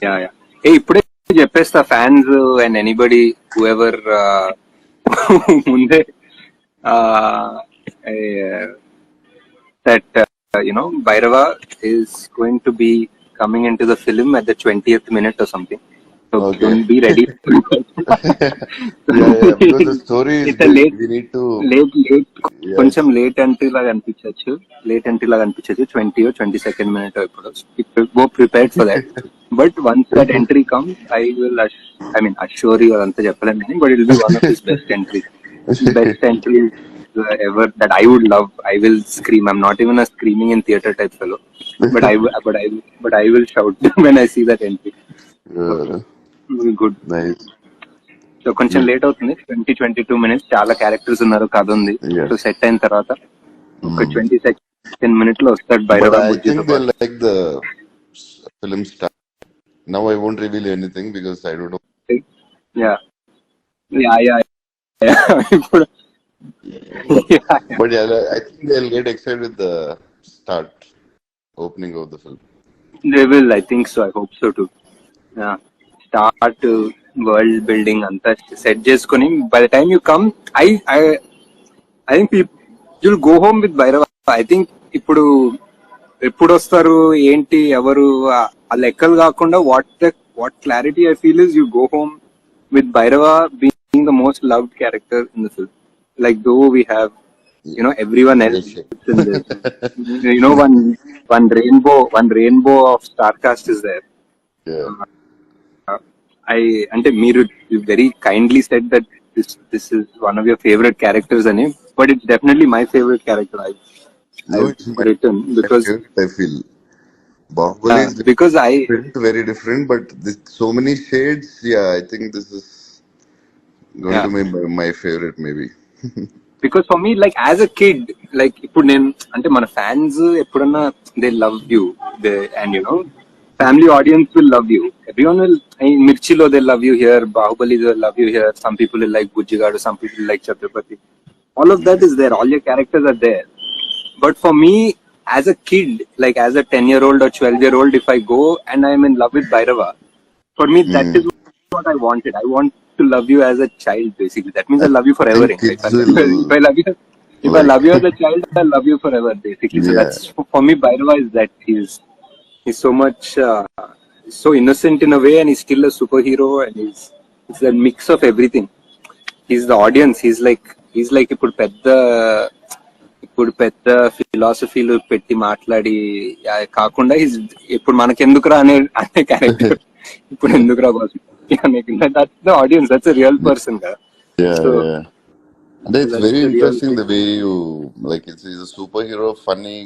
Yeah yeah ఏ ఇప్పుడే చెప్పేస్తా fans and anybody whoever ముందే that Bhairava is going to be coming into the film at the 20th minute or something. So Okay. don't be ready. Yeah, because the story is It's a big. late, We need to. late, Yes. కొంచెం late entry లాగా అనిపించచ్చు. Late entry లాగా అనిపించచ్చు. 22nd minute ఎప్పుడు. Go prepared for that. But once that entry comes, I will, assure you అంతా చెప్పలేను కానీ, but it will be one of his best entries. Best entries ever that I would love. I will scream. I'm not even a screaming in theater type fellow, but I will shout when I see that entry. Uh, Good. nice. So కొంచెం late అవుతుంది 22 minutes చాలా characters ఉన్నారు కథ ఉంది Yes. So set అయిన తర్వాత ఒక 22nd minute లో వస్తాడు But Bhairava I బుజ్జితో think they పాటు. like the film style. Now I won't reveal anything because I don't know. Yeah yeah yeah ఇప్పుడు But yeah, I think they'll get excited with the start opening of the film. They will I think so I hope so to start world building అంతా set చేసుకుని by the time you come I I I think you'll go home with Bhairava. I think ఇప్పుడు ఎప్పుడు వస్తారు ఏంటి ఎవరు ఆ లెక్కలు కాకుండా what clarity I feel is you go home with Bhairava being the most loved character in the film. Like though we have everyone else Yes, in this. One rainbow of Starcast is there. yeah. అంటే మీరు very kindly said that this is one of your favourite characters అని, but it's definitely my favourite character No, it's my return because favorite, I feel. Bahubali is because very different, but this, so many shades. Yeah, I think this is going to be my favorite, maybe. Because for me like as a kid like ఇప్పుడు నేను అంటే మన fans ఎప్పుడన్నా they love you and family audience will love you, everyone will. మిర్చిలో they love you here, Baahubali they love you here, some people will like Bujjigadu, some people like Chatrapathi, all of that is there, all your characters are there. But for me as a kid, like as a 10-year-old or 12-year-old, if I go and I'm in love with Bhairava, for me that is what I wanted. I want to love you as a child, basically. That means I love you forever. think If kids will I love you, if I like. love you as a child, I love you forever, basically. So Yeah, that's for me. Bhairava is that he's so much so innocent in a way, and he's still a superhero, and it's that mix of everything. He's the audience. He's like ఇప్పుడు పెద్ద ఫిలాసఫీలు పెట్టి మాట్లాడి కాకుండా ఇప్పుడు మనకెందుకురా అనే character ఇప్పుడు ఎందుకురా కోసం that's the audience, that's a real person కదా. yeah, so yeah. And it's that's very the real interesting the way you like. It's a superhero, funny